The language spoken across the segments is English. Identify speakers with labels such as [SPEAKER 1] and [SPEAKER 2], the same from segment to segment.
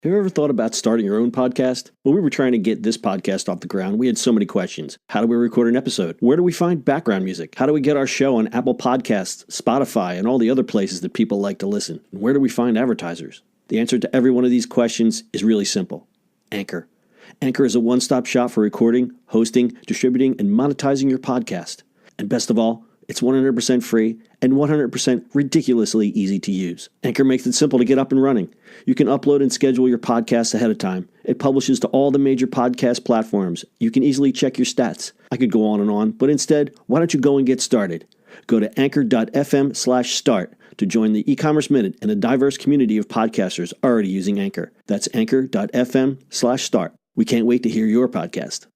[SPEAKER 1] Have you ever thought about starting your own podcast? When we were trying to get this podcast off the ground, we had so many questions. How do we record an episode? Where do we find background music? How do we get our show on Apple Podcasts, Spotify, and all the other places that people like to listen? And where do we find advertisers? The answer to every one of these questions is really simple. Anchor. Anchor is a one-stop shop for recording, hosting, distributing, and monetizing your podcast. And best of all, it's 100% free and 100% ridiculously easy to use. Anchor makes it simple to get up and running. You can upload and schedule your podcasts ahead of time. It publishes to all the major podcast platforms. You can easily check your stats. I could go on, but instead, why don't you go and get started? Go to anchor.fm/start to join the e-commerce minute and a diverse community of podcasters already using Anchor. That's anchor.fm/start. We can't wait to hear your podcast.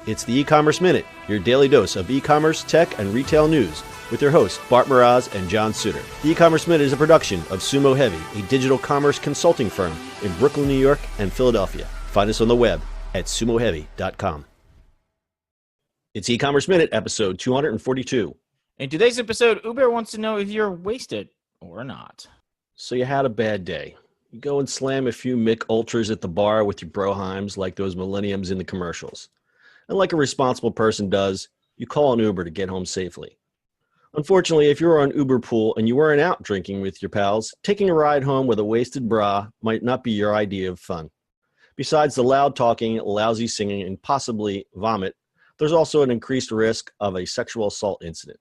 [SPEAKER 2] It's the e-commerce minute, your daily dose of e-commerce, tech, and retail news with your hosts Bart Mraz and John Suter. The e-commerce minute is a production of Sumo Heavy, a digital commerce consulting firm in Brooklyn, New York, and Philadelphia. Find us on the web at sumoheavy.com. It's e-commerce minute, episode 242.
[SPEAKER 3] In today's episode, Uber wants to know if you're wasted or not.
[SPEAKER 2] So you had a bad day. You go and slam a few Mick Ultras at the bar with your broheims like those millenniums in the commercials. And like a responsible person does, you call an Uber to get home safely. Unfortunately, if you're on Uber Pool and you weren't out drinking with your pals, taking a ride home with a wasted bra might not be your idea of fun. Besides the loud talking, lousy singing, and possibly vomit, there's also an increased risk of a sexual assault incident.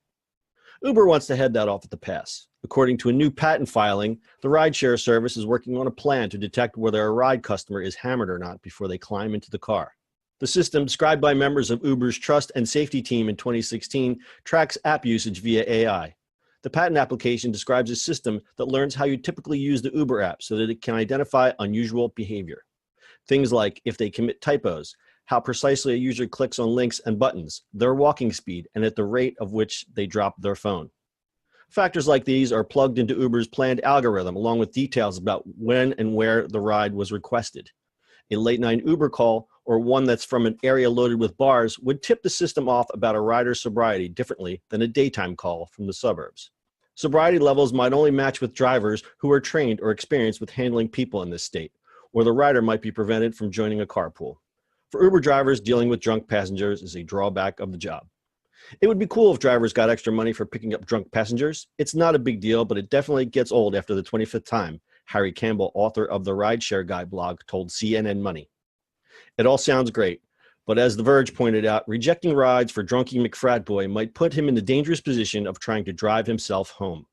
[SPEAKER 2] Uber wants to head that off at the pass. According to a new patent filing, the rideshare service is working on a plan to detect whether a ride customer is hammered or not before they climb into the car. The system, described by members of Uber's trust and safety team in 2016, tracks app usage via AI. The patent application describes a system that learns how you typically use the Uber app so that it can identify unusual behavior. Things like if they commit typos, how precisely a user clicks on links and buttons, their walking speed, and at the rate of which they drop their phone. Factors like these are plugged into Uber's planned algorithm, along with details about when and where the ride was requested. A late-night Uber call, or one that's from an area loaded with bars, would tip the system off about a rider's sobriety differently than a daytime call from the suburbs. Sobriety levels might only match with drivers who are trained or experienced with handling people in this state, or the rider might be prevented from joining a carpool. For Uber drivers, dealing with drunk passengers is a drawback of the job. It would be cool if drivers got extra money for picking up drunk passengers. It's not a big deal, but it definitely gets old after the 25th time, Harry Campbell, author of the Rideshare Guy blog, told CNN Money. It all sounds great, but as The Verge pointed out, rejecting rides for drunky McFratboy might put him in the dangerous position of trying to drive himself home.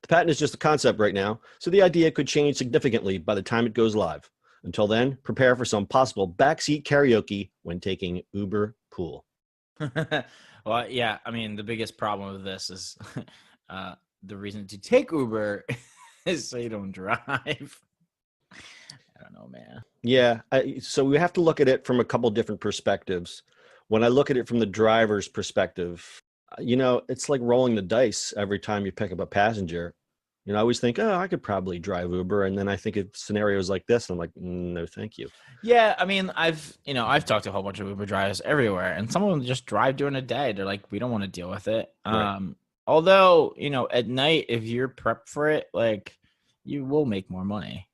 [SPEAKER 2] The patent is just a concept right now, so the idea could change significantly by the time it goes live. Until then, prepare for some possible backseat karaoke when taking Uber Pool.
[SPEAKER 3] Well, yeah, I mean, the biggest problem with this is the reason to take Uber is so you don't drive. I don't know, man.
[SPEAKER 2] Yeah, so we have to look at it from a couple different perspectives. When I look at it from the driver's perspective, it's like rolling the dice every time you pick up a passenger. I always think, oh, I could probably drive Uber. And then I think of scenarios like this, and I'm like, no, thank you.
[SPEAKER 3] Yeah, I mean, I've talked to a whole bunch of Uber drivers everywhere, and some of them just drive during the day. They're like, we don't want to deal with it.
[SPEAKER 2] Right.
[SPEAKER 3] Although, at night, if you're prepped for it, like, you will make more money.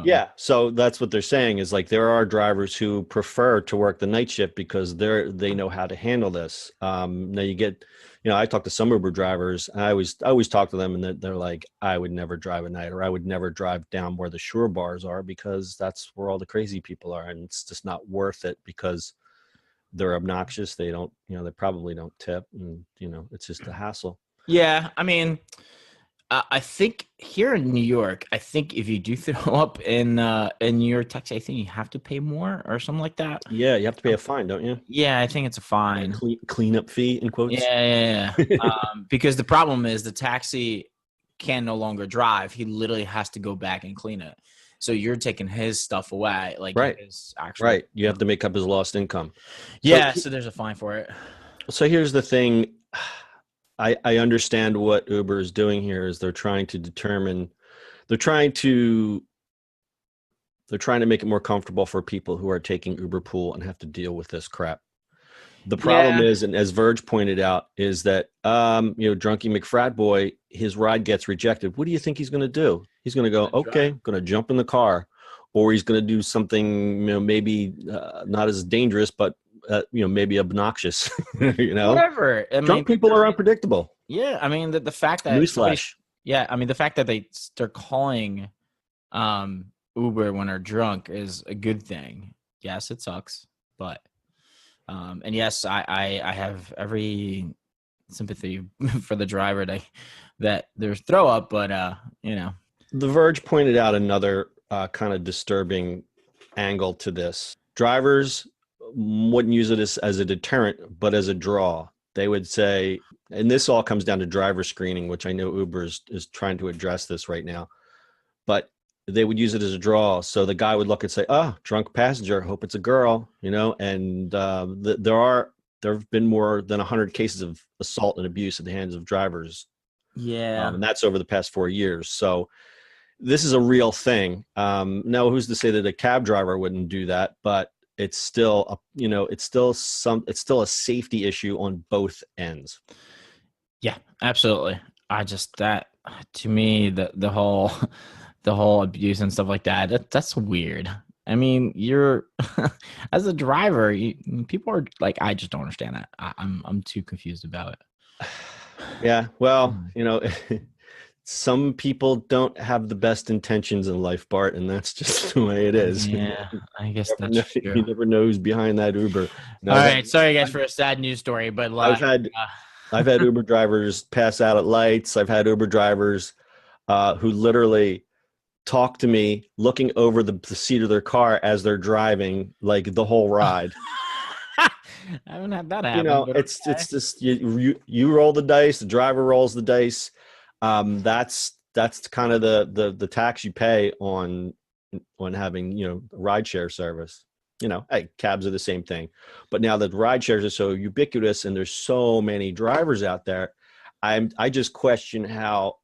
[SPEAKER 2] Yeah, so that's what they're saying is like there are drivers who prefer to work the night shift because they know how to handle this. Now you get, I talk to some Uber drivers. And I always talk to them, and they're like, I would never drive at night, or I would never drive down where the Shore bars are because that's where all the crazy people are, and it's just not worth it because they're obnoxious. They don't, they probably don't tip, and it's just a hassle.
[SPEAKER 3] Yeah, I mean. I think here in New York, I think if you do throw up in your taxi, I think you have to pay more or something like that.
[SPEAKER 2] Yeah, you have to pay a fine, don't you?
[SPEAKER 3] Yeah, I think it's a fine.
[SPEAKER 2] Cleanup fee, in quotes.
[SPEAKER 3] Yeah. Because the problem is the taxi can no longer drive. He literally has to go back and clean it. So you're taking his stuff away.
[SPEAKER 2] Right.
[SPEAKER 3] His actual,
[SPEAKER 2] right. You have to make up his lost income.
[SPEAKER 3] Yeah, so there's a fine for it.
[SPEAKER 2] So here's the thing. I understand what Uber is doing here is they're trying to make it more comfortable for people who are taking Uber Pool and have to deal with this crap. The problem is, and as Verge pointed out, is that drunky McFratboy, his ride gets rejected. What do you think he's going to do? He's going to go, okay, I'm going to jump in the car. or he's going to do something, maybe not as dangerous, but maybe obnoxious.
[SPEAKER 3] Whatever. I mean,
[SPEAKER 2] Drunk people are unpredictable.
[SPEAKER 3] Yeah, I mean the fact that
[SPEAKER 2] Newsflash.
[SPEAKER 3] Yeah, I mean the fact that they're calling Uber when they're drunk is a good thing. Yes, it sucks, but and yes, I have every sympathy for the driver that there's throw up, but
[SPEAKER 2] The Verge pointed out another kind of disturbing angle to this. Drivers wouldn't use it as a deterrent, but as a draw. They would say, and this all comes down to driver screening, which I know Uber is trying to address this right now, but they would use it as a draw. So the guy would look and say, "Oh, drunk passenger, hope it's a girl," and there have been more than 100 cases of assault and abuse at the hands of drivers.
[SPEAKER 3] Yeah.
[SPEAKER 2] And that's over the past 4 years. So this is a real thing. Now, who's to say that a cab driver wouldn't do that? But it's still, it's still a safety issue on both ends.
[SPEAKER 3] Yeah, absolutely. To me, the whole the whole abuse and stuff like that's weird. I mean, you're as a driver, people are like, I just don't understand that. I'm too confused about it.
[SPEAKER 2] Yeah, well, some people don't have the best intentions in life, Bart, and that's just the way it is.
[SPEAKER 3] Yeah, I guess that's true.
[SPEAKER 2] You never know who's behind that Uber.
[SPEAKER 3] All right, sorry guys for a sad news story, but
[SPEAKER 2] I've had Uber drivers pass out at lights. I've had Uber drivers who literally talk to me looking over the seat of their car as they're driving, like the whole ride.
[SPEAKER 3] I haven't had that happen.
[SPEAKER 2] It's just you roll the dice, the driver rolls the dice. That's kind of the tax you pay on having rideshare service. Hey, cabs are the same thing, but now that ride shares are so ubiquitous and there's so many drivers out there, I just question how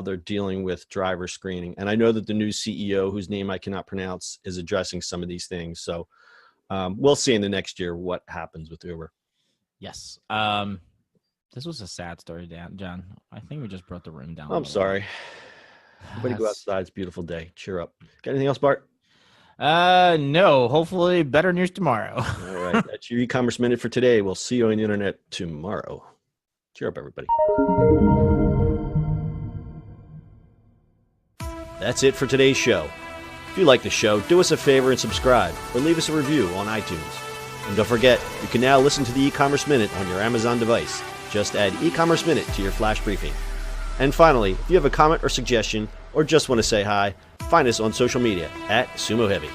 [SPEAKER 2] they're dealing with driver screening. And I know that the new CEO, whose name I cannot pronounce, is addressing some of these things. So we'll see in the next year what happens with Uber.
[SPEAKER 3] Yes. This was a sad story, John. I think we just brought the room down.
[SPEAKER 2] I'm sorry. Everybody go outside. It's a beautiful day. Cheer up. Got anything else, Bart?
[SPEAKER 3] No. Hopefully better news tomorrow.
[SPEAKER 2] All right. That's your e-commerce minute for today. We'll see you on the internet tomorrow. Cheer up, everybody. That's it for today's show. If you like the show, do us a favor and subscribe or leave us a review on iTunes. And don't forget, you can now listen to the e-commerce minute on your Amazon device. Just add e-commerce minute to your flash briefing. And finally, if you have a comment or suggestion or just want to say hi, find us on social media @Sumo Heavy.